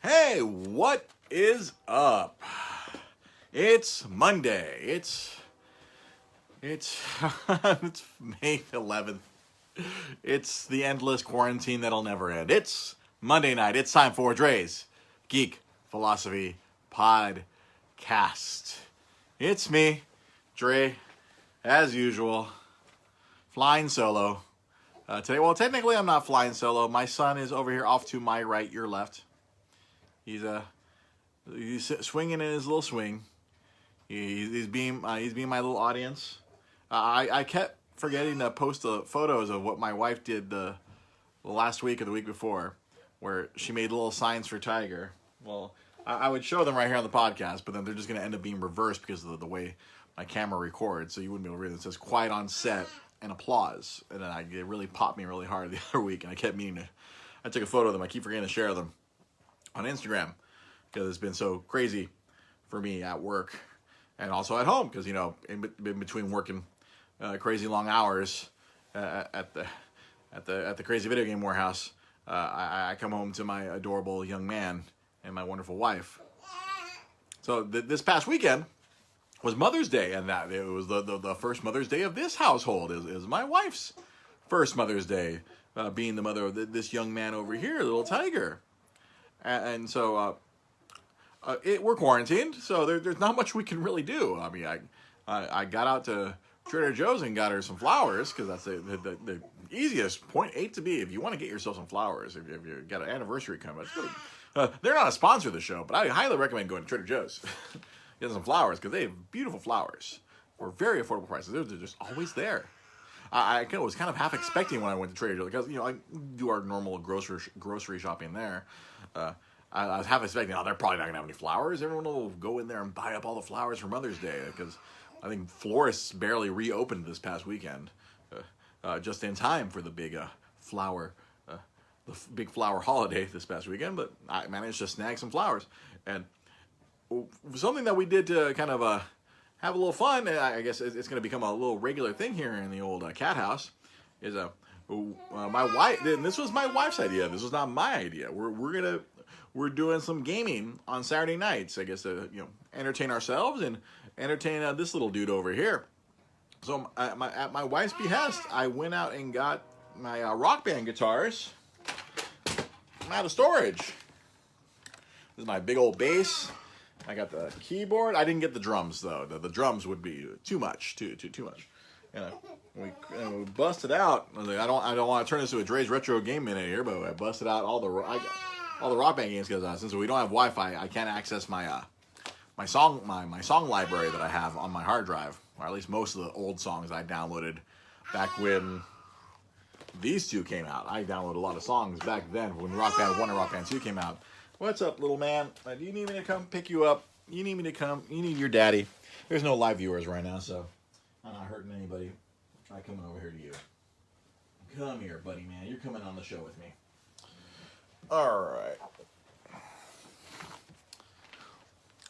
Hey, what is up? It's Monday. It's it's May 11th. It's the endless quarantine that'll never end. It's Monday night. It's time for Dre's Geek Philosophy Podcast. It's me, Dre, as usual, flying solo. Today, well, technically I'm not flying solo. My son is over here off to my right, your left. He's swinging in his little swing. He's being my little audience. I kept forgetting to post the photos of what my wife did the last week or the week before, where she made little signs for Tiger. Well, I would show them right here on the podcast, but then they're just going to end up being reversed because of the way my camera records, so you wouldn't be able to read it. It says quiet on set and applause, and then it really popped me really hard the other week, and I kept meaning to. I took a photo of them. I keep forgetting to share them on Instagram because it's been so crazy for me at work and also at home because, you know, in between working crazy long hours at the crazy video game warehouse, I come home to my adorable young man and my wonderful wife. So this past weekend was Mother's Day, and that it was the first Mother's Day of this household. Is my wife's first Mother's Day, being the mother of this young man over here, little Tiger. And so we're quarantined, so there's not much we can really do. I mean, I got out to Trader Joe's and got her some flowers because that's the easiest point A to B if you want to get yourself some flowers. If you got an anniversary coming, they're not a sponsor of the show, but I highly recommend going to Trader Joe's, get some flowers because they have beautiful flowers for very affordable prices. They're just always there. I was kind of half expecting when I went to Trader Joe's because, you know, I do our normal grocery shopping there. I was half expecting, they're probably not going to have any flowers. Everyone will go in there and buy up all the flowers for Mother's Day because I think florists barely reopened this past weekend, just in time for the big big flower holiday this past weekend. But I managed to snag some flowers, and something that we did to kind of have a little fun. I guess it's going to become a little regular thing here in the old cat house. Is my wife? And this was my wife's idea. This was not my idea. We're doing some gaming on Saturday nights. I guess to entertain ourselves and entertain this little dude over here. So at my wife's behest, I went out and got my Rock Band guitars out of storage. This is my big old bass. I got the keyboard. I didn't get the drums though. The drums would be too much, too much. And we busted out. I was like, I don't want to turn this into a Dre's Retro Game Minute here, but I busted out all the Rock Band games because since we don't have Wi-Fi, I can't access my song library that I have on my hard drive, or at least most of the old songs I downloaded back when these two came out. I downloaded a lot of songs back then when Rock Band 1 and Rock Band 2 came out. What's up, little man? Do you need me to come pick you up? You need me to come? You need your daddy? There's no live viewers right now, so I'm not hurting anybody. I'm coming over here to you. Come here, buddy, man. You're coming on the show with me. All right.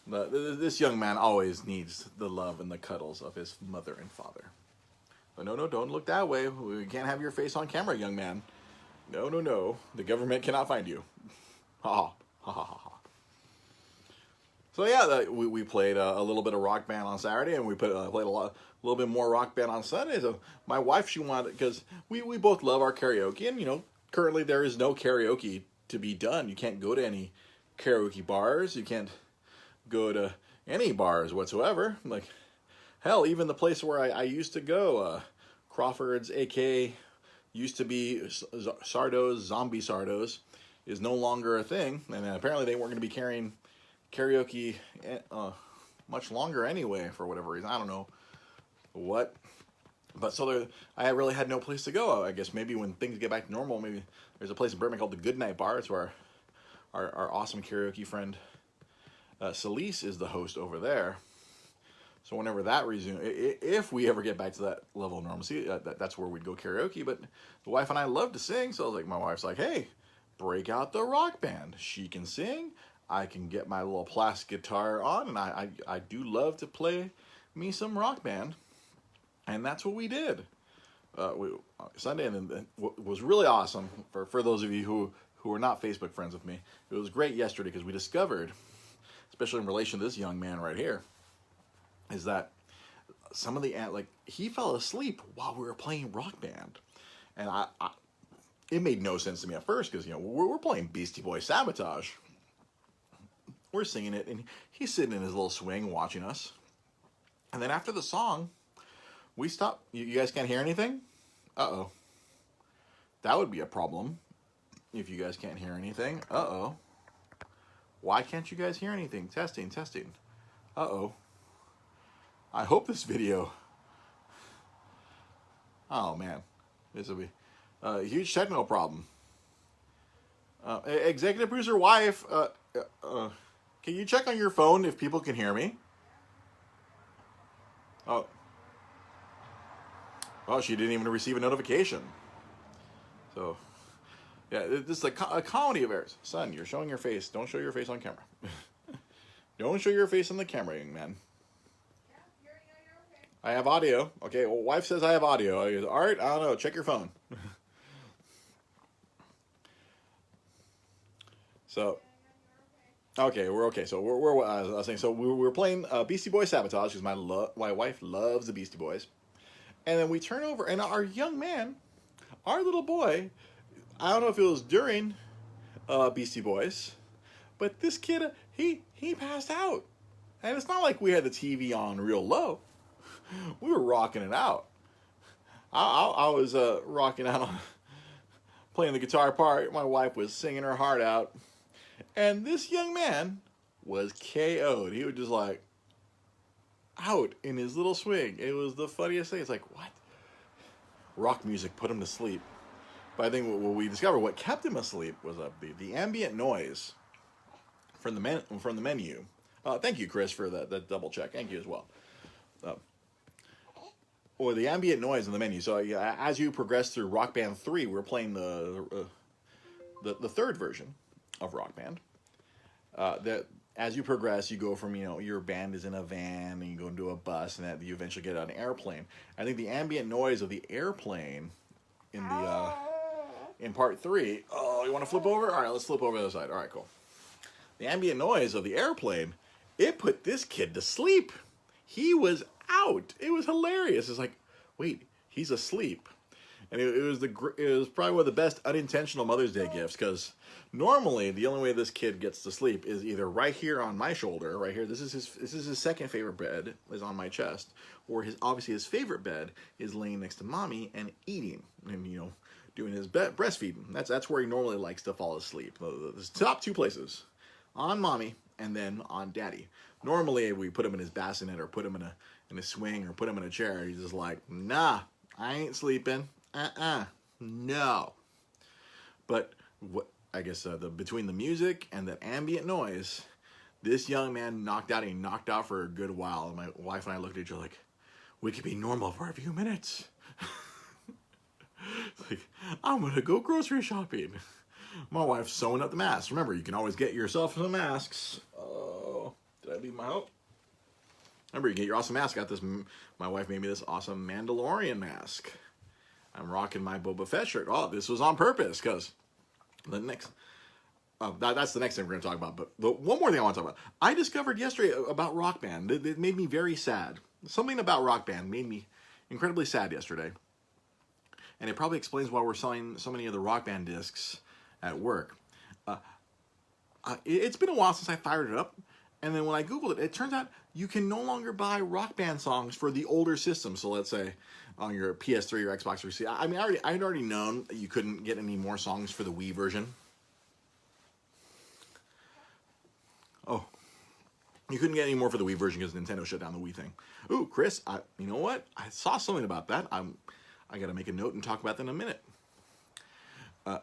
But this young man always needs the love and the cuddles of his mother and father. But no, don't look that way. We can't have your face on camera, young man. No. The government cannot find you. Ha ha. So yeah, we played a little bit of Rock Band on Saturday, and we played a little bit more Rock Band on Sunday. So my wife, she wanted, because we both love our karaoke, and currently there is no karaoke to be done. You can't go to any karaoke bars. You can't go to any bars whatsoever. Like hell, even the place where I used to go, Crawford's, AK, used to be Sardo's, Zombie Sardo's, is no longer a thing, and apparently they weren't going to be carrying karaoke much longer anyway for whatever reason. I don't know what, but so I really had no place to go. I guess maybe when things get back to normal, maybe there's a place in Birmingham called the Goodnight Bar. It's where our awesome karaoke friend Celise is the host over there. So whenever that resumes, if we ever get back to that level of normalcy, that's where we'd go karaoke. But the wife and I love to sing, so I was like, my wife's like, hey, break out the Rock Band. She can sing. I can get my little plastic guitar on, and I do love to play me some Rock Band. And that's what we did. Sunday, and then what was really awesome for those of you who who are not Facebook friends with me, it was great yesterday because we discovered, especially in relation to this young man right here, is that some of the, like, he fell asleep while we were playing Rock Band. And it made no sense to me at first because, you know, we're playing Beastie Boys Sabotage. We're singing it, and he's sitting in his little swing watching us. And then after the song, we stop. You guys can't hear anything? Uh-oh. That would be a problem if you guys can't hear anything. Uh-oh. Why can't you guys hear anything? Testing, testing. Uh-oh. I hope this video... Oh, man. This will be a huge technical problem. Executive producer wife, can you check on your phone if people can hear me? Oh. Well, she didn't even receive a notification. So, yeah, this is a comedy of errors. Son, you're showing your face. Don't show your face on camera. Don't show your face on the camera, young man. You're okay. I have audio. Okay, well, wife says I have audio. I goes, all right, I don't know. Check your phone. So, okay, we're okay. So we're I was saying, so we were playing Beastie Boys Sabotage because my wife loves the Beastie Boys, and then we turn over and our young man, our little boy, I don't know if it was during Beastie Boys, but this kid he passed out, and it's not like we had the TV on real low. We were rocking it out. I was rocking out on playing the guitar part. My wife was singing her heart out. And this young man was KO'd. He was just like out in his little swing. It was the funniest thing. It's like, what? Rock music put him to sleep. But I think what we discovered, what kept him asleep was the ambient noise from the menu. Thank you, Chris, for that double check. Thank you as well. Or the ambient noise in the menu. So as you progress through Rock Band 3, we're playing the third version of Rock Band. That as you progress, you go from, you know, your band is in a van and you go into a bus, and that you eventually get on an airplane. I think the ambient noise of the airplane in the in part 3. Oh, you want to flip over? All right, let's flip over to the other side. All right, cool. The ambient noise of the airplane, it put this kid to sleep. He was out. It was hilarious. It's like, wait, he's asleep. And it was probably one of the best unintentional Mother's Day gifts, because normally the only way this kid gets to sleep is either right here on my shoulder, right here. This is his second favorite bed, is on my chest, or obviously his favorite bed is laying next to mommy and eating, and, you know, doing his breastfeeding. That's where he normally likes to fall asleep. The top two places, on mommy and then on daddy. Normally we put him in his bassinet or put him in a swing or put him in a chair. He's just like, nah, I ain't sleeping. No. But what I guess between the music and that ambient noise, this young man knocked out. He knocked out for a good while. And my wife and I looked at each other like, we could be normal for a few minutes. It's like, I'm gonna go grocery shopping. My wife's sewing up the masks. Remember, you can always get yourself some masks. Oh, did I leave my hope? Remember, you get your awesome mask. Got this. My wife made me this awesome Mandalorian mask. I'm rocking my Boba Fett shirt. Oh, this was on purpose, because the next... that's the next thing we're going to talk about. But one more thing I want to talk about. I discovered yesterday about Rock Band. It made me very sad. Something about Rock Band made me incredibly sad yesterday. And it probably explains why we're selling so many of the Rock Band discs at work. It's been a while since I fired it up. And then when I Googled it, it turns out you can no longer buy Rock Band songs for the older systems. So let's say on your PS3 or Xbox 360. I mean, I had already known that you couldn't get any more songs for the Wii version. Oh, you couldn't get any more for the Wii version because Nintendo shut down the Wii thing. Ooh, Chris, you know what? I saw something about that. I got to make a note and talk about that in a minute.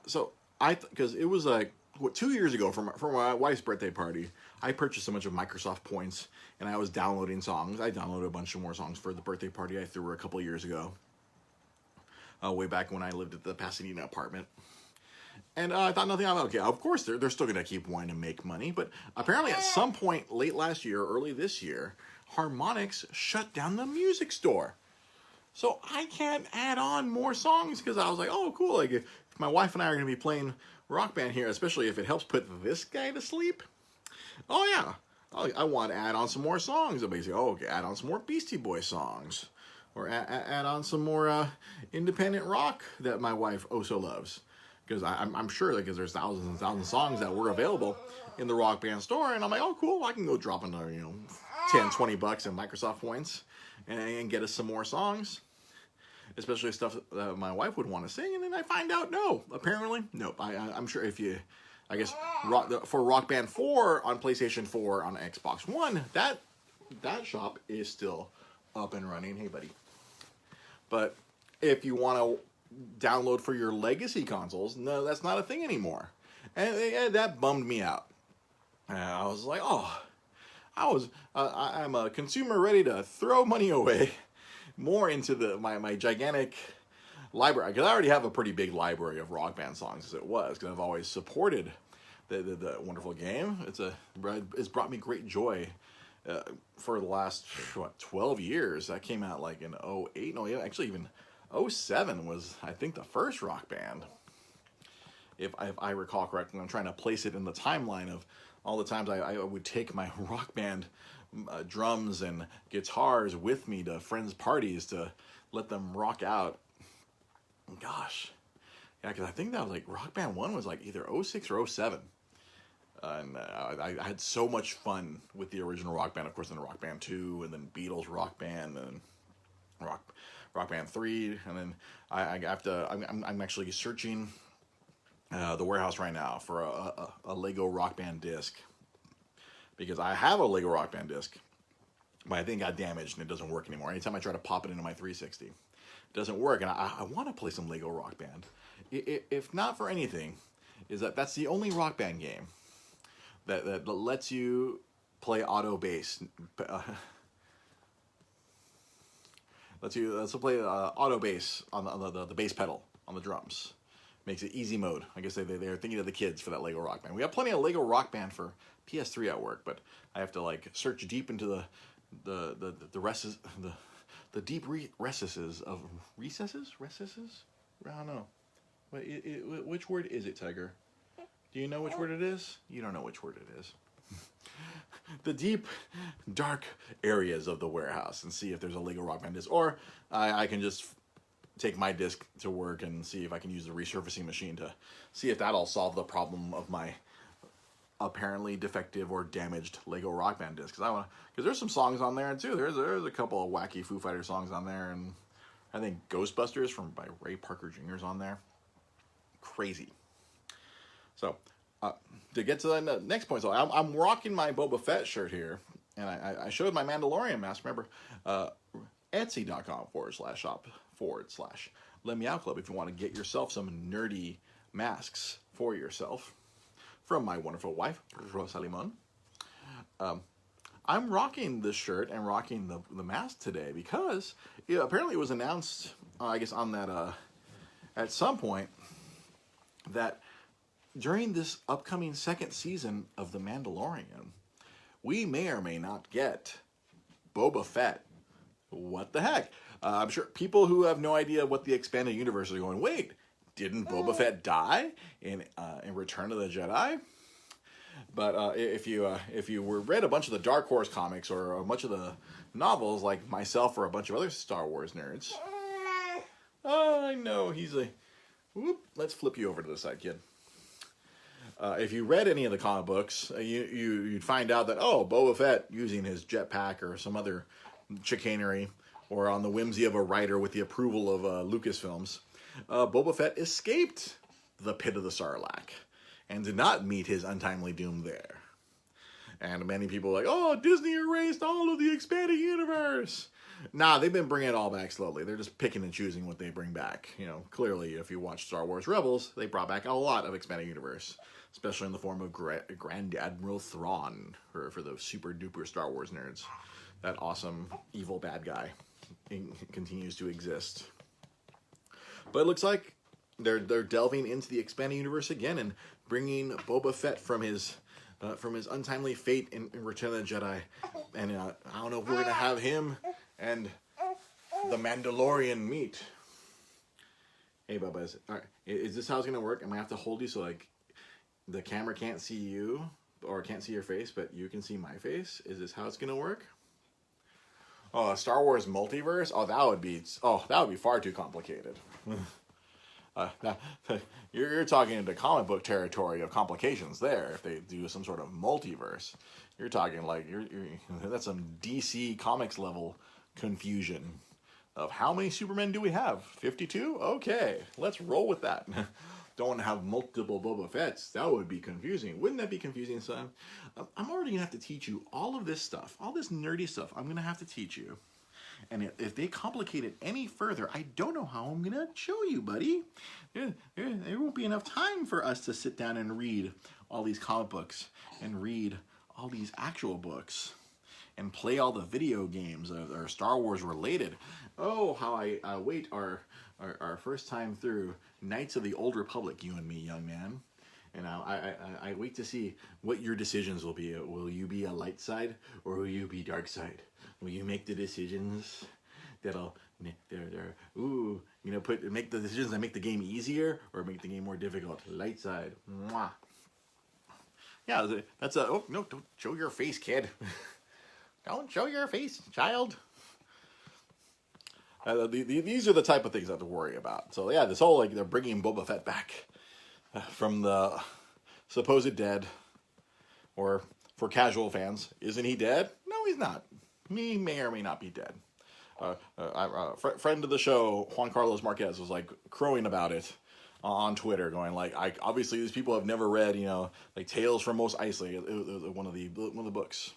So because it was like, 2 years ago for my wife's birthday party, I purchased a bunch of Microsoft points, and I was downloading songs. I downloaded a bunch of more songs for the birthday party I threw her a couple of years ago, way back when I lived at the Pasadena apartment. And I thought nothing about it. Okay, of course they're still going to keep wanting to make money, but apparently at some point late last year, early this year, Harmonix shut down the music store. So I can't add on more songs because I was like, oh, cool. Like if my wife and I are going to be playing Rock Band here, especially if it helps put this guy to sleep. Oh yeah, I want to add on some more songs. Basically, okay, add on some more Beastie Boys songs, or add on some more independent rock that my wife also loves. Because I'm sure that because there's thousands and thousands of songs that were available in the Rock Band store, and I'm like, oh cool, I can go drop another 10, 20 bucks in Microsoft points and get us some more songs. Especially stuff that my wife would want to sing, and then I find out, no, apparently, nope. I'm sure if you, I guess, for Rock Band 4 on PlayStation 4 on Xbox One, that shop is still up and running. Hey, buddy. But if you want to download for your legacy consoles, no, that's not a thing anymore, and that bummed me out. I was like, oh, I'm a consumer ready to throw money away more into my gigantic library, because I already have a pretty big library of Rock Band songs as it was, because I've always supported the wonderful game. It's brought me great joy for the last 12 years. That came out like in 08. No, yeah, actually even 07 was, I think, the first Rock Band, if I recall correctly. I'm trying to place it in the timeline of all the times I would take my Rock Band drums and guitars with me to friends' parties to let them rock out. Gosh, yeah, because I think that was like Rock Band 1 was like either 06 or 07. And I had so much fun with the original Rock Band, of course, then Rock Band 2, and then Beatles Rock Band, and Rock Band 3, and then I'm actually searching the warehouse right now for a Lego Rock Band disc, because I have a Lego Rock Band disc, but I think it got damaged and it doesn't work anymore. Anytime I try to pop it into my 360, it doesn't work, and I want to play some Lego Rock Band. If not for anything, is that's the only Rock Band game that lets you play auto bass. Lets you play auto bass on the bass pedal on the drums. Makes it easy mode. I guess they're thinking of the kids for that Lego Rock Band. We have plenty of Lego Rock Band for PS3 at work, but I have to like search deep into the deep recesses of recesses. I don't know. Which word is it, Tiger? Do you know which word it is? You don't know which word it is. The deep, dark areas of the warehouse and see if there's a Lego Rock Band disc, or I can just take my disc to work and see if I can use the resurfacing machine to see if that'll solve the problem of my apparently defective or damaged Lego Rock Band disc. Because there's some songs on there too. There's a couple of wacky Foo Fighters songs on there, and I think Ghostbusters by Ray Parker Jr. is on there. Crazy. So to get to the next point, so I'm rocking my Boba Fett shirt here, and I showed my Mandalorian mask. Remember, Etsy.com/shop/Let Me Out Club if you want to get yourself some nerdy masks for yourself from my wonderful wife, Rosa Limon. I'm rocking this shirt and rocking the mask today because apparently it was announced, I guess, on that at some point that during this upcoming second season of The Mandalorian, we may or may not get Boba Fett. What the heck? I'm sure people who have no idea what the expanded universe are going, wait, didn't Boba Fett die in Return of the Jedi? But if you read a bunch of the Dark Horse comics or a bunch of the novels, like myself or a bunch of other Star Wars nerds, I know he's a... Whoop, let's flip you over to the side, kid. If you read any of the comic books, you'd find out that, oh, Boba Fett using his jetpack or some other chicanery, or on the whimsy of a writer with the approval of Lucasfilms, Boba Fett escaped the pit of the Sarlacc and did not meet his untimely doom there. And many people are like, oh, Disney erased all of the expanded universe. Nah, they've been bringing it all back slowly. They're just picking and choosing what they bring back. You know, clearly, if you watch Star Wars Rebels, they brought back a lot of expanded universe, especially in the form of Grand Admiral Thrawn for those super duper Star Wars nerds. That awesome evil bad guy continues to exist. But it looks like they're delving into the expanded universe again and bringing Boba Fett from his untimely fate in Return of the Jedi. And I don't know if we're going to have him and the Mandalorian meet. Hey, Bubba, all right, is this how it's going to work? Am I have to hold you so like the camera can't see you or can't see your face, but you can see my face? Is this how it's gonna work? Oh, a Star Wars multiverse? Oh, that would be far too complicated. Now, you're talking into comic book territory of complications there. If they do some sort of multiverse, you're talking like that's some DC Comics level confusion of how many Supermen do we have? 52? Okay, let's roll with that. Don't want to have multiple Boba Fetts. That would be confusing. Wouldn't that be confusing, son? I'm already gonna have to teach you all of this stuff, all this nerdy stuff. I'm gonna have to teach you. And if they complicate it any further, I don't know how I'm going to show you, buddy. There won't be enough time for us to sit down and read all these comic books and read all these actual books and play all the video games that are Star Wars related. Oh, how I await our first time through Knights of the Old Republic, you and me, young man. And I wait to see what your decisions will be. Will you be a light side or will you be dark side? Will you make the decisions that'll make the decisions that make the game easier or make the game more difficult? Light side. Mwah. Yeah, that's a. Oh no! Don't show your face, kid. Don't show your face, child. These are the type of things I have to worry about. So yeah, this whole they're bringing Boba Fett back from the supposed dead, or for casual fans, isn't he dead? No, he's not. He may or may not be dead. Friend of the show, Juan Carlos Marquez, was crowing about it on Twitter, going obviously these people have never read, Tales from Mos Eisley, one of the books.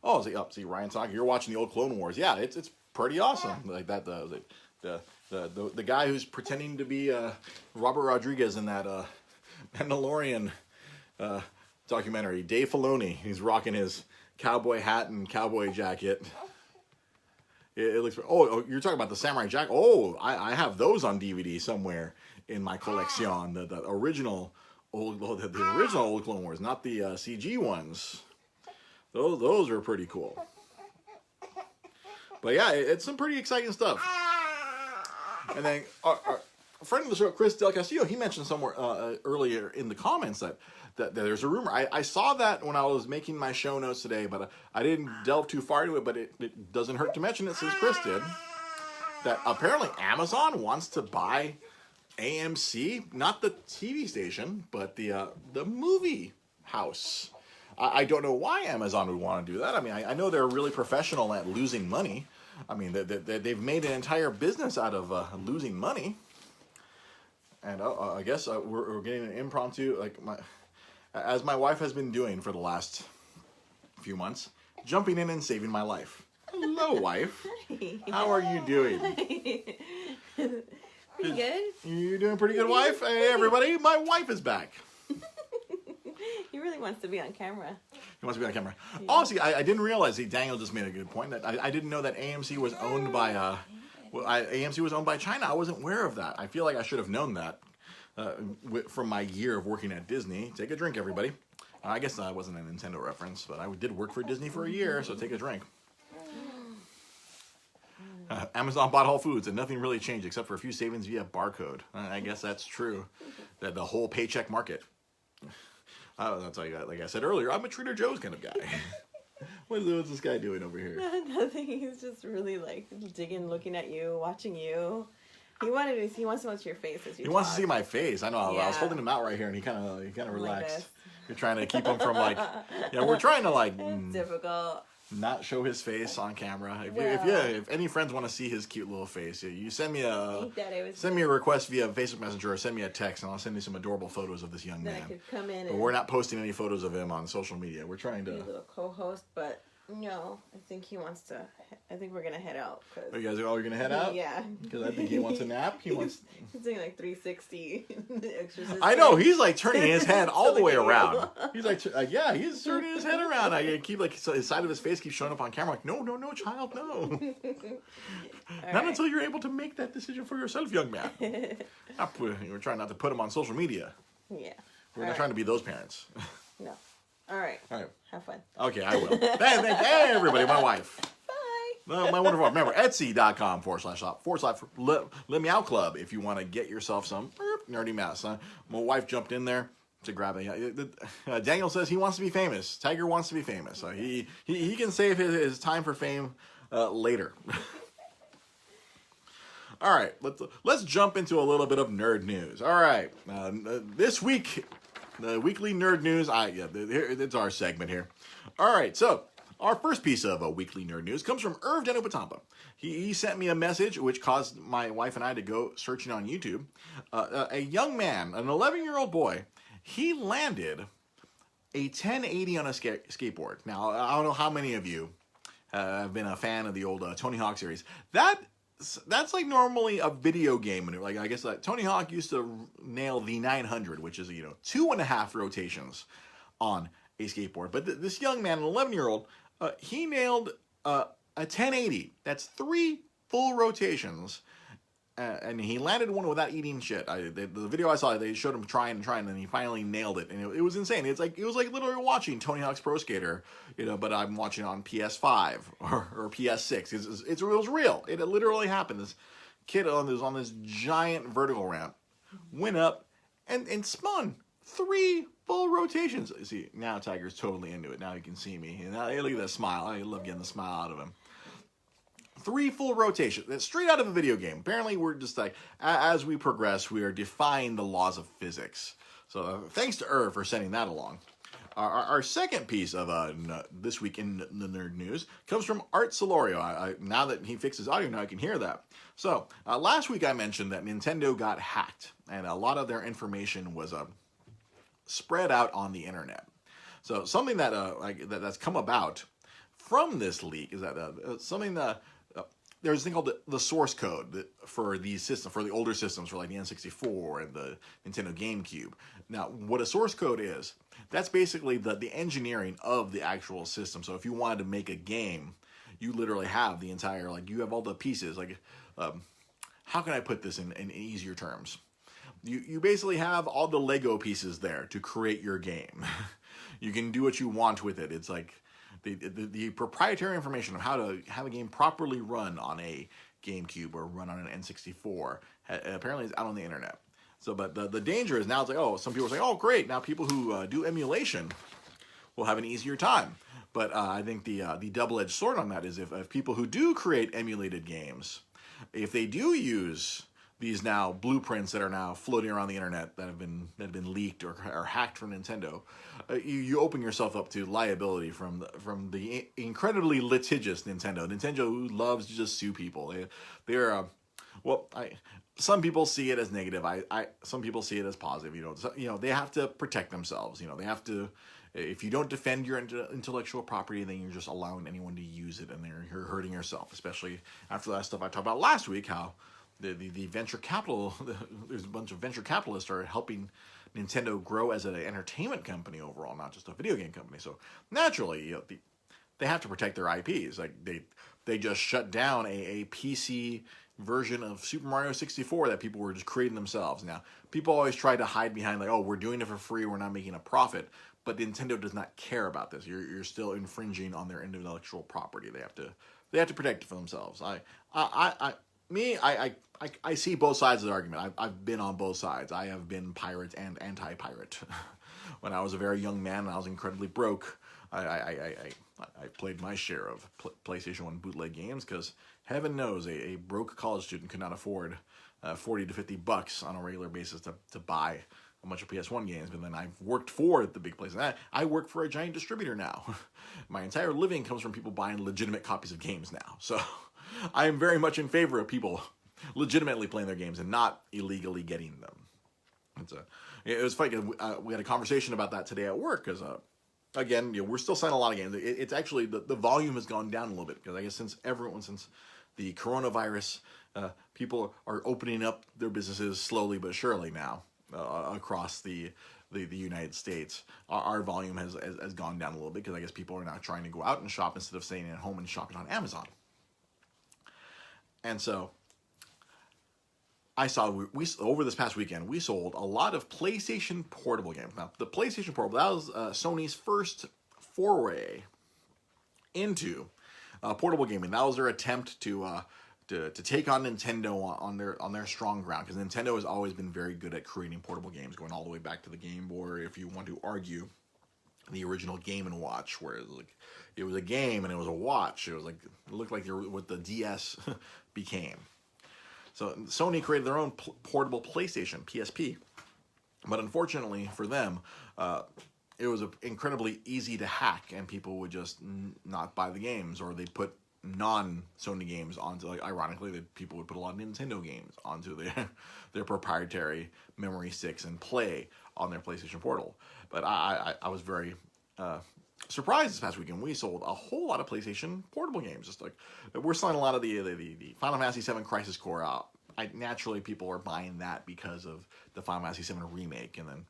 Oh, see Ryan talking. You're watching the old Clone Wars. Yeah, it's pretty awesome. The guy who's pretending to be Robert Rodriguez in that Mandalorian documentary, Dave Filoni. He's rocking his cowboy hat and cowboy jacket. It looks. Oh, you're talking about the samurai jacket. Oh, I have those on DVD somewhere in my collection. The original the original old Clone Wars, not the CG ones. Those are pretty cool. But yeah, it's some pretty exciting stuff. And then our friend of the show, Chris Del Castillo, he mentioned somewhere earlier in the comments that there's a rumor. I saw that when I was making my show notes today, but I didn't delve too far into it, but it doesn't hurt to mention it since Chris did, that apparently Amazon wants to buy AMC, not the TV station, but the movie house. I don't know why Amazon would want to do that. I mean, I know they're really professional at losing money. I mean, they've made an entire business out of losing money. And I guess we're getting an impromptu, as my wife has been doing for the last few months, jumping in and saving my life. Hello, wife. How are you doing? Pretty good. You doing pretty good, wife? Hey, everybody, my wife is back. He really wants to be on camera. He wants to be on camera. Yeah. Oh, see, I didn't realize. Daniel just made a good point. That I didn't know that AMC was owned by AMC was owned by China. I wasn't aware of that. I feel like I should have known that from my year of working at Disney. Take a drink, everybody. I guess that wasn't a Nintendo reference, but I did work for Disney for a year, so take a drink. Amazon bought Whole Foods, and nothing really changed except for a few savings via barcode. I guess that's true. That the whole paycheck market. That's like I said earlier, I'm a Trader Joe's kind of guy. What's this guy doing over here? Nothing. He's just really digging, looking at you, watching you. He wants to watch your face as you talk. Wants to see my face. I know. Yeah. I was holding him out right here, and he kind of relaxed. You're trying to keep him from we're trying to It's difficult. Not show his face on camera. If any friends want to see his cute little face, you send me a request via Facebook Messenger or send me a text, and I'll send you some adorable photos of this young man. I could come in. But we're not posting any photos of him on social media. We're trying to. Be a little co-host, but no, I think he wants to. I think we're gonna head out. You guys are all gonna head out? Yeah. Because I think he wants a nap. He's doing 360 exercises. I know he's turning his head all the way around. He's he's turning his head around. I keep his side of his face keeps showing up on camera. No, child, no. Not until you're able to make that decision for yourself, young man. We're trying not to put him on social media. Yeah. We're not trying to be those parents. No. All right. Have fun. Okay, I will. Hey, everybody, my wife. Bye. My wonderful wife. Remember, Etsy.com/shop/Let Me Out Club if you want to get yourself some nerdy mess. My wife jumped in there to grab it. Daniel says he wants to be famous. Tiger wants to be famous. He can save his time for fame later. All right, let's jump into a little bit of nerd news. All right, this week, the weekly nerd news. It's our segment here. All right, so our first piece of weekly nerd news comes from Irv Denopatampa. He sent me a message which caused my wife and I to go searching on YouTube. A young man, an 11-year-old boy, he landed a 1080 on a skateboard. Now, I don't know how many of you have been a fan of the old Tony Hawk series. That's like normally a video game maneuver. Like I guess Tony Hawk used to nail the 900, which is 2.5 rotations on a skateboard. But this young man, an 11-year-old, he nailed a 1080. That's 3 full rotations, and he landed one without eating shit. The video I saw, they showed him trying, and he finally nailed it, and it was insane. It was like literally watching Tony Hawk's Pro Skater, but I'm watching it on PS5 or PS6. It was real. It literally happened. This kid on this giant vertical ramp went up and spun 3 full rotations. See, now Tiger's totally into it. Now you can see me. And look at that smile. I love getting the smile out of him. 3 full rotations. That's straight out of a video game. Apparently, we're just like, as we progress, we are defying the laws of physics. So thanks to Irv for sending that along. Our second piece of this week in the nerd news comes from Art Solorio. Now that he fixed his audio, now I can hear that. So last week I mentioned that Nintendo got hacked, and a lot of their information was spread out on the internet. So something that's come about from this leak is that something that there's a thing called the source code for these systems, for the older systems, for like the N64 and the Nintendo GameCube. Now, what a source code is, that's basically the engineering of the actual system. So if you wanted to make a game, you literally have the entire, you have all the pieces. How can I put this in easier terms? You basically have all the Lego pieces there to create your game. You can do what you want with it. It's like the proprietary information of how to have a game properly run on a GameCube or run on an N64 apparently is out on the internet. So, but the danger is now it's like, some people are saying, great, now people who do emulation will have an easier time. But I think the double-edged sword on that is if people who do create emulated games, if they do use these now blueprints that are now floating around the internet that have been leaked or hacked from Nintendo, you open yourself up to liability from the incredibly litigious Nintendo. Nintendo loves to just sue people. Some people see it as negative. Some people see it as positive. They have to protect themselves. They have to. If you don't defend your intellectual property, then you're just allowing anyone to use it, and you're hurting yourself. Especially after that stuff I talked about last week, how the venture capital, there's a bunch of venture capitalists are helping Nintendo grow as an entertainment company overall, not just a video game company. So naturally, they have to protect their IPs. Like they just shut down a PC version of Super Mario 64 that people were just creating themselves. Now, people always try to hide behind we're doing it for free, we're not making a profit. But Nintendo does not care about this. You're still infringing on their intellectual property. They have to protect it for themselves. I see both sides of the argument. I've been on both sides. I have been pirate and anti-pirate. When I was a very young man and I was incredibly broke, I played my share of PlayStation 1 bootleg games because heaven knows a broke college student could not afford $40 to $50 on a regular basis to buy a bunch of PS1 games. But then I've worked for the big places. I work for a giant distributor now. My entire living comes from people buying legitimate copies of games now. So I am very much in favor of people legitimately playing their games and not illegally getting them. It was funny. We had a conversation about that today at work because, again, we're still selling a lot of games. It's actually the volume has gone down a little bit because I guess since the coronavirus, people are opening up their businesses slowly but surely now across the United States. Our volume has gone down a little bit because I guess people are now trying to go out and shop instead of staying at home and shopping on Amazon. And so I saw we over this past weekend we sold a lot of PlayStation Portable games. Now the PlayStation Portable, that was Sony's first foray into portable gaming. That was their attempt to to take on Nintendo on their strong ground, because Nintendo has always been very good at creating portable games, going all the way back to the Game Boy. If you want to argue the original Game and Watch, where it was a game and it was a watch. It looked like what the DS became. So Sony created their own portable PlayStation, PSP, but unfortunately for them, it was incredibly easy to hack, and people would just not buy the games, or they'd put non-Sony games onto, like, ironically, people would put a lot of Nintendo games onto their proprietary memory sticks and play on their PlayStation Portal. But I was very surprised this past weekend. We sold a whole lot of PlayStation portable games. Just like, we're selling a lot of the Final Fantasy VII Crisis Core out. Naturally, people are buying that because of the Final Fantasy VII remake. And then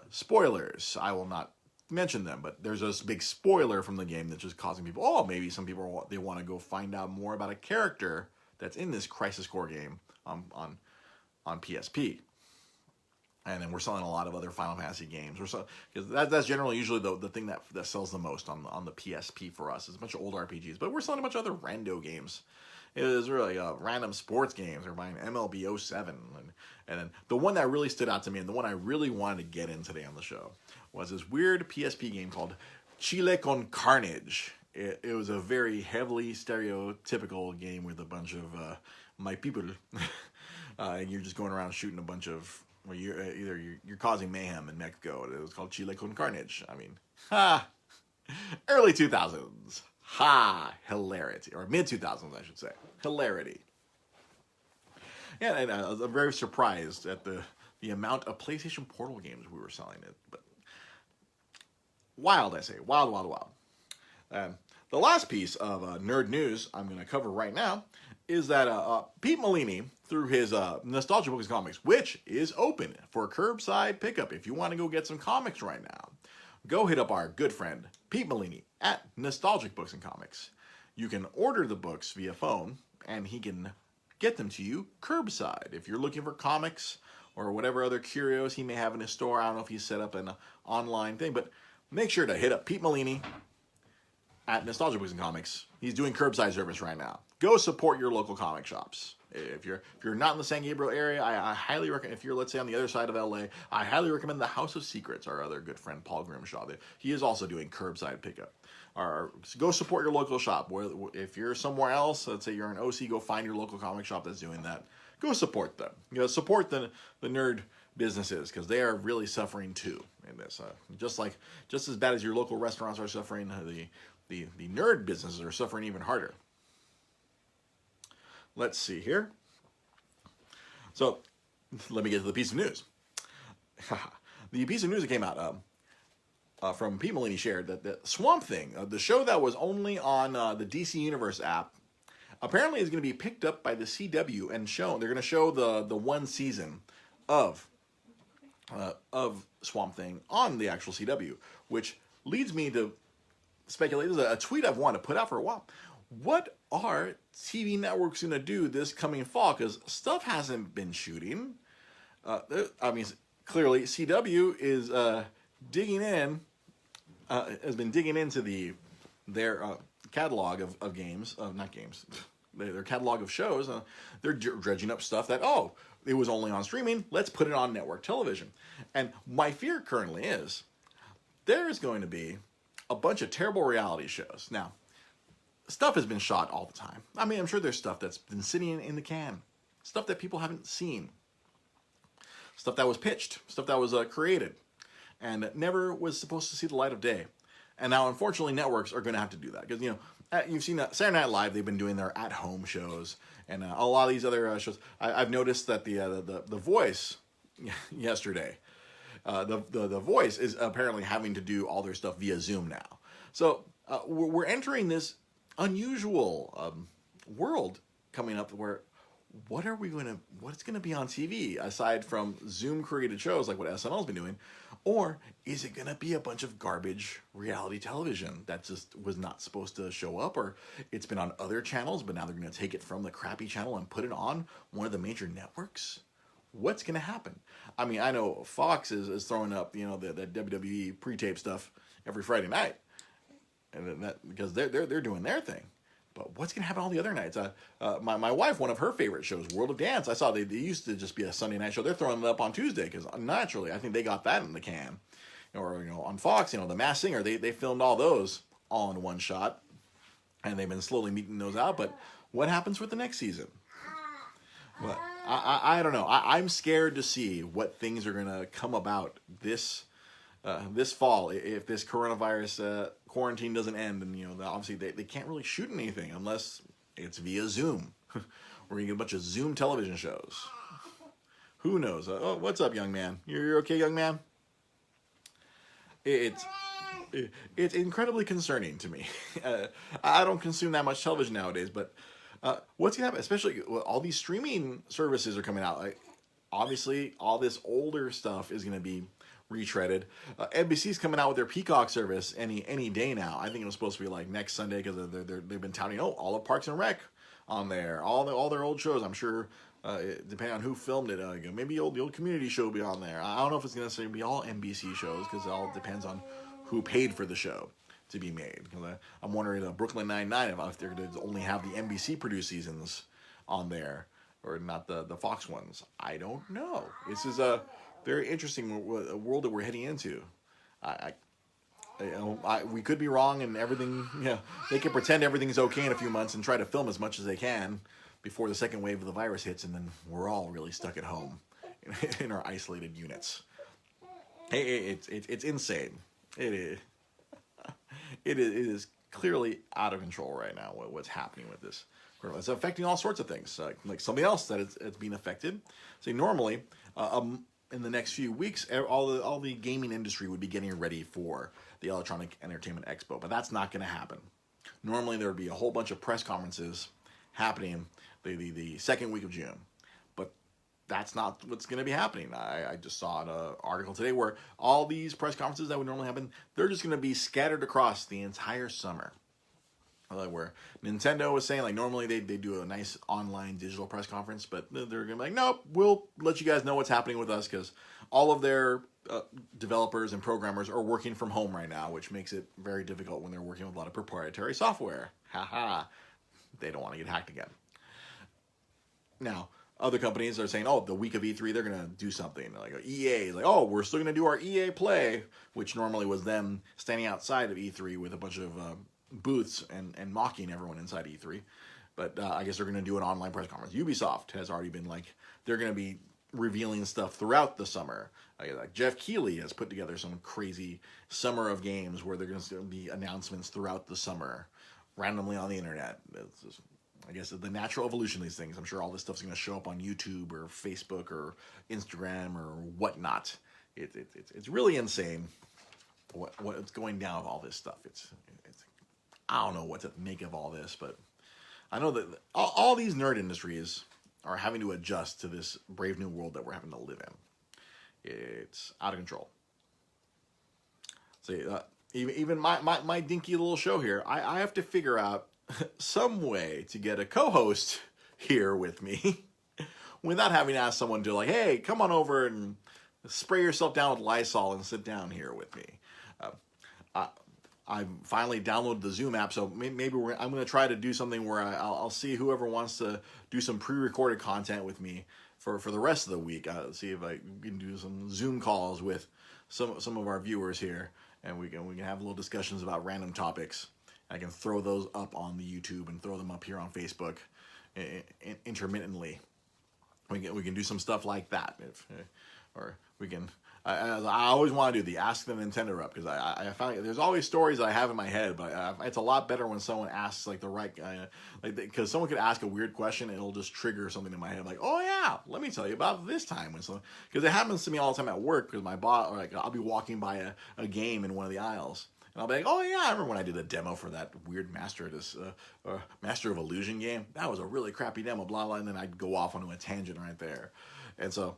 spoilers, I will not mention them, but there's this big spoiler from the game that's just causing people, maybe some people, they want to go find out more about a character that's in this Crisis Core game on PSP. And then we're selling a lot of other Final Fantasy games, because that's generally usually the thing that sells the most on the PSP for us. Is a bunch of old RPGs, but we're selling a bunch of other rando games. It was really random sports games. We're buying MLB 07, and then the one that really stood out to me, and the one I really wanted to get in today on the show, was this weird PSP game called Chile con Carnage. It was a very heavily stereotypical game with a bunch of my people, and you're just going around shooting a bunch of. Well, you're causing mayhem in Mexico. It was called Chile con Carnage. I mean, early 2000s. Hilarity. Or mid-2000s, I should say. Hilarity. Yeah, and I was very surprised at the amount of PlayStation Portal games we were selling. But wild, I say. Wild, wild, wild. The last piece of nerd news I'm going to cover right now is that Pete Molini, through his Nostalgia Books and Comics, which is open for curbside pickup. If you want to go get some comics right now, go hit up our good friend Pete Molini at Nostalgic Books and Comics. You can order the books via phone, and he can get them to you curbside. If you're looking for comics or whatever other curios he may have in his store, I don't know if he's set up an online thing, but make sure to hit up Pete Molini at Nostalgia Books and Comics. He's doing curbside service right now. Go support your local comic shops. If you're not in the San Gabriel area, I highly recommend, if you're, let's say, on the other side of LA, I highly recommend the House of Secrets, our other good friend Paul Grimshaw. He is also doing curbside pickup. Go support your local shop. If you're somewhere else, let's say you're in OC, go find your local comic shop that's doing that. Go support them. Support the nerd businesses, because they are really suffering too in this. Just as bad as your local restaurants are suffering, the nerd businesses are suffering even harder. Let's see here. So, let me get to the piece of news. The piece of news that came out from Pete Molini shared that Swamp Thing, the show that was only on the DC Universe app, apparently is going to be picked up by the CW and shown. They're going to show the one season of Swamp Thing on the actual CW, which leads me to speculate. This is a tweet I've wanted to put out for a while. What are TV networks going to do this coming fall? Because stuff hasn't been shooting. Clearly CW is digging in, has been digging into their catalog of games, not games, their catalog of shows. They're dredging up stuff that, it was only on streaming, let's put it on network television. And my fear currently is there is going to be a bunch of terrible reality shows. Now, stuff has been shot all the time. I mean, I'm sure there's stuff that's been sitting in the can. Stuff that people haven't seen. Stuff that was pitched. Stuff that was created. And never was supposed to see the light of day. And now, unfortunately, networks are going to have to do that. Because, you've seen that Saturday Night Live, they've been doing their at-home shows. And a lot of these other shows. I've noticed that the Voice yesterday, the Voice is apparently having to do all their stuff via Zoom now. So we're entering this unusual world coming up where what's going to be on TV aside from Zoom created shows like what SNL's been doing, or is it going to be a bunch of garbage reality television that just was not supposed to show up, or it's been on other channels but now they're going to take it from the crappy channel and put it on one of the major networks? What's going to happen? I mean, I know Fox is throwing up the WWE pre-tape stuff every Friday night. And that because they're doing their thing, But what's going to happen all the other nights? My wife, one of her favorite shows, World of Dance, I saw they used to just be a Sunday night show. They're throwing it up on Tuesday because naturally, I think they got that in the can. Or, on Fox, The Masked Singer, they filmed all those all in one shot. And they've been slowly meeting those out. But what happens with the next season? Well, I don't know. I'm scared to see what things are going to come about this fall if this coronavirus quarantine doesn't end. And, obviously they can't really shoot anything unless it's via Zoom. We're going to get a bunch of Zoom television shows. Who knows? Oh, what's up, young man? You're okay, young man? It's incredibly concerning to me. I don't consume that much television nowadays, but what's going to happen, especially all these streaming services are coming out. Obviously, all this older stuff is going to be retreaded. NBC's coming out with their Peacock service any day now. I think it was supposed to be like next Sunday because they've been touting, all of Parks and Rec on there, all their old shows. I'm sure, depending on who filmed it, maybe the old Community show will be on there. I don't know if it's going to necessarily be all NBC shows because it all depends on who paid for the show to be made. I'm wondering Brooklyn Nine-Nine if they're going to only have the NBC produced seasons on there or not the Fox ones. I don't know. This is a very interesting world that we're heading into. We could be wrong and everything. They can pretend everything's okay in a few months and try to film as much as they can before the second wave of the virus hits, and then we're all really stuck at home in our isolated units. It's insane. It is. It is clearly out of control right now. What's happening with this? It's affecting all sorts of things. Like something else that it's being affected. See, normally, in the next few weeks, all the gaming industry would be getting ready for the Electronic Entertainment Expo, but that's not going to happen. Normally, there would be a whole bunch of press conferences happening the second week of June. That's not what's going to be happening. I just saw an article today where all these press conferences that would normally happen, they're just going to be scattered across the entire summer. Where Nintendo was saying, normally they do a nice online digital press conference, but they're going to be like, nope, we'll let you guys know what's happening with us because all of their developers and programmers are working from home right now, which makes it very difficult when they're working with a lot of proprietary software. They don't want to get hacked again. Now, other companies are saying, the week of E3, they're going to do something. Like EA is like, we're still going to do our EA Play, which normally was them standing outside of E3 with a bunch of booths and mocking everyone inside E3. But I guess they're going to do an online press conference. Ubisoft has already been they're going to be revealing stuff throughout the summer. Like Jeff Keighley has put together some crazy summer of games where they're going to be announcements throughout the summer, randomly on the internet. It's just, I guess the natural evolution of these things. I'm sure all this stuff's going to show up on YouTube or Facebook or Instagram or whatnot. It's really insane what's going down with all this stuff. It's I don't know what to make of all this, but I know that all these nerd industries are having to adjust to this brave new world that we're having to live in. It's out of control. See, even my dinky little show here, I have to figure out some way to get a co-host here with me without having to ask someone to hey, come on over and spray yourself down with Lysol and sit down here with me. I finally downloaded the Zoom app, so maybe I'm going to try to do something where I'll see whoever wants to do some pre-recorded content with me for the rest of the week. See if I can do some Zoom calls with some of our viewers here, and we can have little discussions about random topics. I can throw those up on the YouTube and throw them up here on Facebook intermittently. We can do some stuff like that, or we can. I always want to do the Ask the Nintendo Rep because I found there's always stories that I have in my head, but it's a lot better when someone asks the right guy, because someone could ask a weird question and it'll just trigger something in my head, oh yeah, let me tell you about this time when someone, because it happens to me all the time at work because my boss, I'll be walking by a game in one of the aisles. And I'll be like, oh yeah, I remember when I did a demo for that weird Master of Illusion game. That was a really crappy demo, blah, blah, and then I'd go off onto a tangent right there. And so,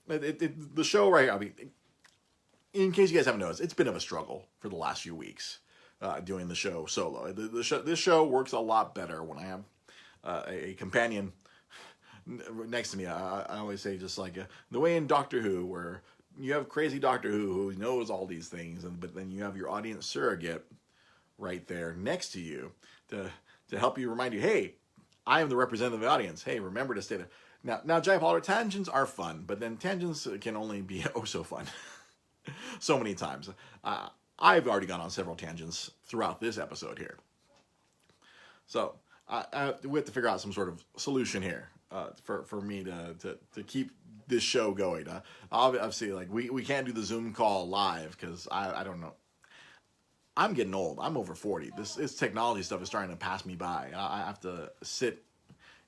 the show right here, in case you guys haven't noticed, it's been of a struggle for the last few weeks doing the show solo. This show works a lot better when I have a companion next to me. I always say just the way in Doctor Who, where you have crazy Doctor Who knows all these things, but then you have your audience surrogate right there next to you to to help you, remind you, hey, I am the representative of the audience. Hey, remember to stay there. Now, Jai Pollard, tangents are fun, but then tangents can only be oh so fun. So many times. I've already gone on several tangents throughout this episode here. So we have to figure out some sort of solution here for me to keep this show going. Obviously, like we can't do the Zoom call live because I don't know. I'm getting old. I'm over 40. This technology stuff is starting to pass me by. I have to sit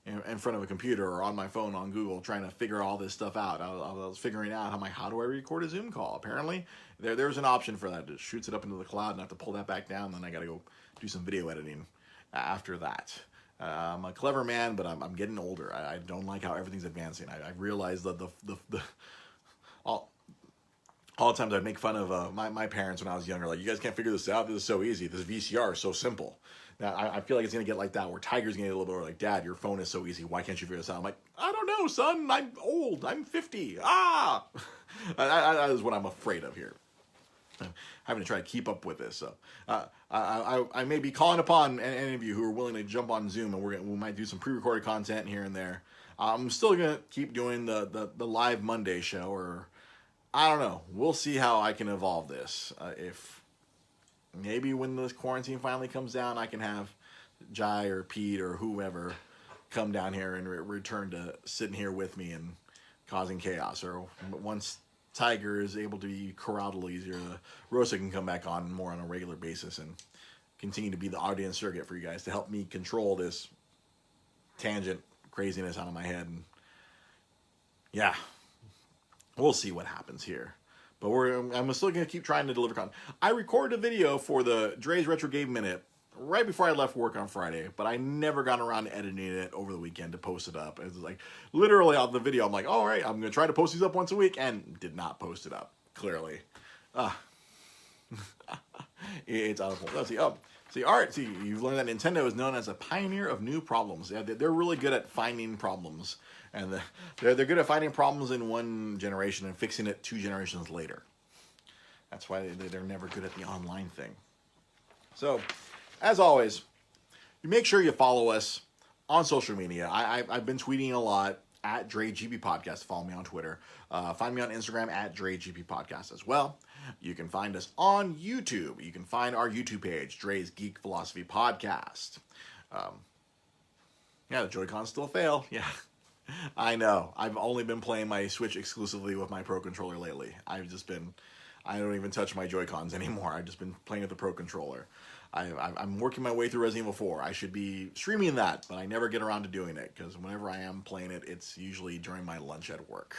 in front of a computer or on my phone on Google trying to figure all this stuff out. I was figuring out, I'm like, how do I record a Zoom call? Apparently, there's an option for that. It shoots it up into the cloud and I have to pull that back down. Then I got to go do some video editing after that. I'm a clever man, but I'm getting older. I don't like how everything's advancing. I realize that all the times I'd make fun of my parents when I was younger. Like, you guys can't figure this out. This is so easy. This VCR is so simple. Now, I feel like it's going to get like that, where Tiger's going to get a little bit more like, Dad, your phone is so easy. Why can't you figure this out? I'm like, I don't know, son. I'm old. I'm 50. That is what I'm afraid of here. Having to try to keep up with this. So I may be calling upon any of you who are willing to jump on Zoom, and we might do some pre-recorded content here and there. I'm still going to keep doing the live Monday show, or I don't know. We'll see how I can evolve this. If maybe when this quarantine finally comes down, I can have Jai or Pete or whoever come down here and return to sitting here with me and causing chaos. Or once Tiger is able to be corralled a little easier, Rosa can come back on more on a regular basis and continue to be the audience surrogate for you guys to help me control this tangent craziness out of my head. And yeah, we'll see what happens here. But I'm still going to keep trying to deliver content. I recorded a video for the Dre's Retro Game Minute right before I left work on Friday, but I never got around to editing it over the weekend to post it up. It was like, literally on the video, I'm like, all right, I'm going to try to post these up once a week, and did not post it up, clearly. It's out of hold. Let's see. You've learned that Nintendo is known as a pioneer of new problems. Yeah, they're really good at finding problems. And they're good at finding problems in one generation and fixing it 2 generations later. That's why they're never good at the online thing. So, as always, you make sure you follow us on social media. I've been tweeting a lot at DreGP Podcast. Follow me on Twitter. Find me on Instagram at DreGP Podcast as well. You can find us on YouTube. You can find our YouTube page, Dre's Geek Philosophy Podcast. The Joy-Cons still fail. Yeah. I know. I've only been playing my Switch exclusively with my Pro Controller lately. I don't even touch my Joy-Cons anymore. I've just been playing with the Pro Controller. I'm working my way through Resident Evil 4. I should be streaming that, but I never get around to doing it, because whenever I am playing it, it's usually during my lunch at work.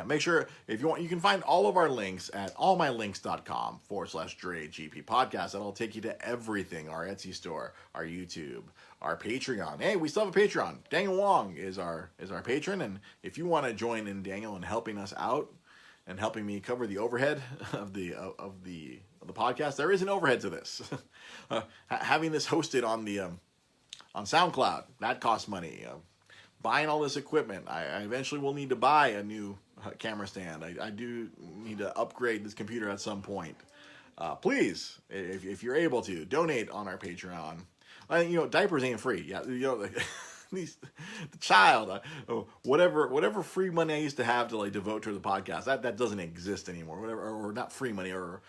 Make sure, if you want, you can find all of our links at allmylinks.com/DreGP Podcast. That'll take you to everything: our Etsy store, our YouTube, our Patreon. Hey, we still have a Patreon. Daniel Wong is our patron, and if you want to join in Daniel in helping us out and helping me cover the overhead of the podcast, there is an overhead to this. Having this hosted on the on SoundCloud, that costs money. Buying all this equipment, I eventually will need to buy a new camera stand. I do need to upgrade this computer at some point. Please, if you're able to, donate on our Patreon. Diapers ain't free. Yeah, the child, whatever free money I used to have to devote to the podcast, that doesn't exist anymore. Whatever, or not free money, or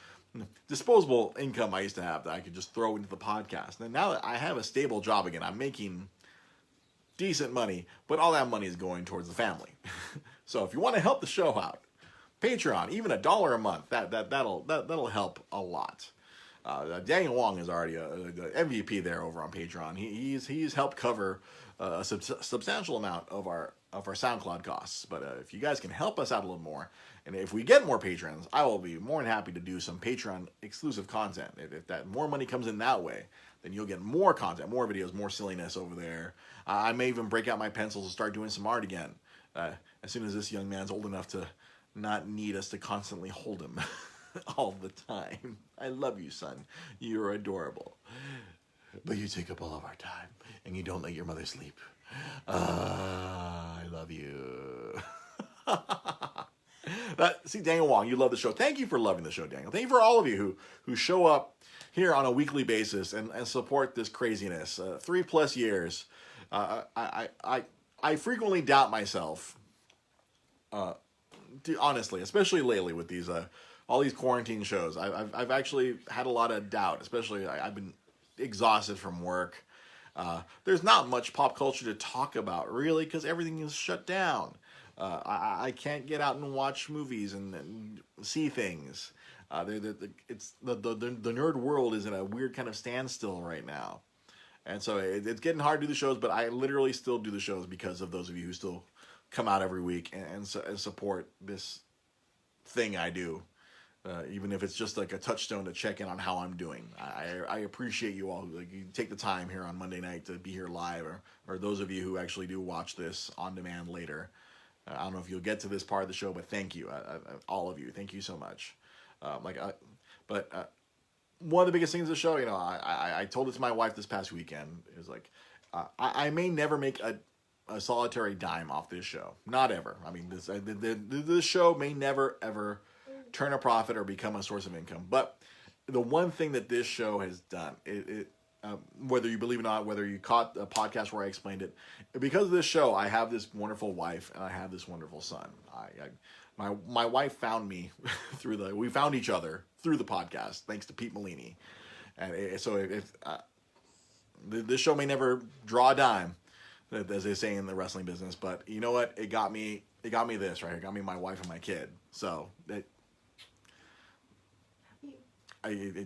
disposable income I used to have that I could just throw into the podcast. And now that I have a stable job again, I'm making decent money, but all that money is going towards the family. So if you want to help the show out, Patreon, even $1 a month, that'll help a lot. Daniel Wong is already the MVP there over on Patreon. He's helped cover a substantial amount of our SoundCloud costs. But if you guys can help us out a little more, and if we get more patrons, I will be more than happy to do some Patreon exclusive content. If that more money comes in that way, then you'll get more content, more videos, more silliness over there. I may even break out my pencils and start doing some art again, as soon as this young man's old enough to not need us to constantly hold him all the time. I love you, son. You're adorable. But you take up all of our time, and you don't let your mother sleep. I love you. See, Daniel Wong, you love the show. Thank you for loving the show, Daniel. Thank you for all of you who show up here on a weekly basis and support this craziness. 3+ years. I frequently doubt myself. Honestly, especially lately with these all these quarantine shows, I've actually had a lot of doubt. Especially I've been exhausted from work. There's not much pop culture to talk about really because everything is shut down. I can't get out and watch movies and see things. The nerd world is in a weird kind of standstill right now, and so it's getting hard to do the shows. But I literally still do the shows because of those of you who still come out every week and support this thing I do. Even if it's just like a touchstone to check in on how I'm doing. I appreciate you all. Like, you take the time here on Monday night to be here live, or those of you who actually do watch this on demand later. I don't know if you'll get to this part of the show, but thank you, all of you. Thank you so much. But one of the biggest things of the show, you know, I told it to my wife this past weekend, is like, I may never make a solitary dime off this show. Not ever. I mean, this show may never, ever turn a profit or become a source of income. But the one thing that this show has done, whether you believe it or not, whether you caught a podcast where I explained it, because of this show, I have this wonderful wife and I have this wonderful son. My wife found me we found each other through the podcast, thanks to Pete Molini. And so this show may never draw a dime, as they say in the wrestling business, but you know what? It got me this right here. It got me my wife and my kid. So it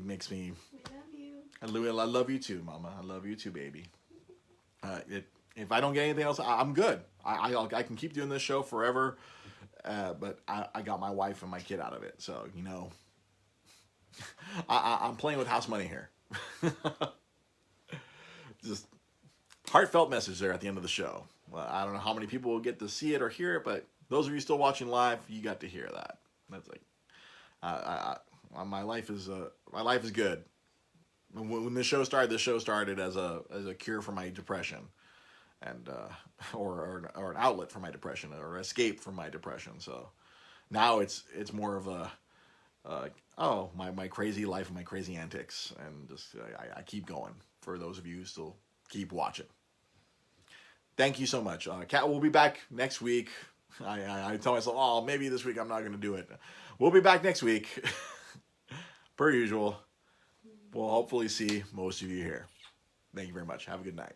makes me. We love you. I love you too, Mama. I love you too, baby. If I don't get anything else, I'm good. I can keep doing this show forever, but I got my wife and my kid out of it. So, you know, I'm playing with house money here. Just heartfelt message there at the end of the show. Well, I don't know how many people will get to see it or hear it, but those of you still watching live, you got to hear that. That's like, my life is good. When this show started as a cure for my depression, and or an outlet for my depression, or escape from my depression. So now it's more of my crazy life and my crazy antics, and just I keep going. For those of you who still keep watching, thank you so much. Kat will be back next week. I tell myself, oh, maybe this week I'm not going to do it. We'll be back next week. Per usual. We'll hopefully see most of you here. Thank you very much. Have a good night.